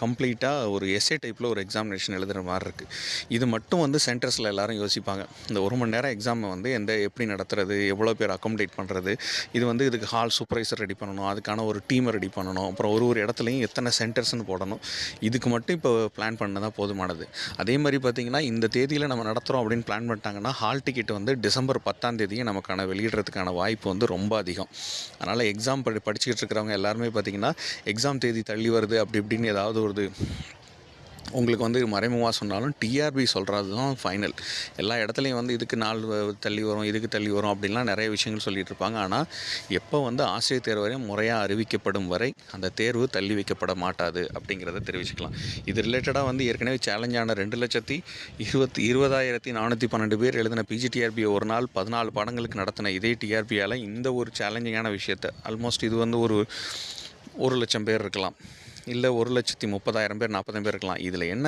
கம்ப்ளீட்டாக ஒரு எஸ்ஏ டைப்பில் ஒரு எக்ஸாமினேஷன் எழுதுகிற மாதிரி இருக்குது. இது மட்டும் வந்து சென்டர்ஸில் எல்லோரும் யோசிப்பாங்க. இந்த 1 மணி நேரம் எக்ஸாமை வந்து எப்படி நடத்துறது, எவ்வளோ பேர் அக்காமடேட் பண்ணுறது, இதுக்கு ஹால் சூப்பர்வைசர் ரெடி பண்ணணும், அதுக்கான ஒரு டீமை ரெடி பண்ணணும், அப்புறம் ஒரு இடத்துலையும் எத்தனை சென்டர்ஸ்னு போடணும். இதுக்கு மட்டும் இப்போ பிளான் பண்ணதான் போதுமானது. அதே மாதிரி பார்த்திங்கன்னா, இந்த தேதியில் நம்ம நடத்துகிறோம் அப்படின்னு பிளான் பண்ணிட்டாங்கன்னா ஹால் டிக்கெட் வந்து டிசம்பர் 10ஆம் தேதியே நமக்கான வெளியிடுறதுக்கான வாய்ப்பு வந்து ரொம்ப அதிகம். அதனால் எக்ஸாம் படிச்சுக்கிட்டு இருக்கிறவங்க எல்லாருமே பார்த்திங்கன்னா, எக்ஸாம் தேதி தள்ளி வருது அப்படி இப்படின்னு ஏதாவது ஒரு உங்களுக்கு வந்து மறைமுகமாக சொன்னாலும் டிஆர்பி சொல்கிறது தான் ஃபைனல். எல்லா இடத்துலையும் வந்து இதுக்கு நாள் தள்ளி வரும், இதுக்கு தள்ளி வரும் அப்படின்லாம் நிறைய விஷயங்கள் சொல்லிகிட்டு இருப்பாங்க. ஆனால் எப்போ வந்து ஆசிரியர் தேர்வு வரையும் முறையாக அறிவிக்கப்படும் வரை அந்த தேர்வு தள்ளி வைக்கப்பட மாட்டாது அப்படிங்கிறத தெரிவிச்சுக்கலாம். இது ரிலேட்டடாக வந்து ஏற்கனவே சேலஞ்சான 2,20,412 பேர் எழுதின பிஜிடிஆர்பி ஒரு நாள் 14 பாடங்களுக்கு நடத்தின இதே டிஆர்பியால் இந்த ஒரு சேலஞ்சிங்கான விஷயத்தை ஆல்மோஸ்ட் இது வந்து ஒரு 1,00,000 பேர் இருக்கலாம், இல்லை 1,30,000 பேர் 40,000 பேர் இருக்கலாம். இதில் என்ன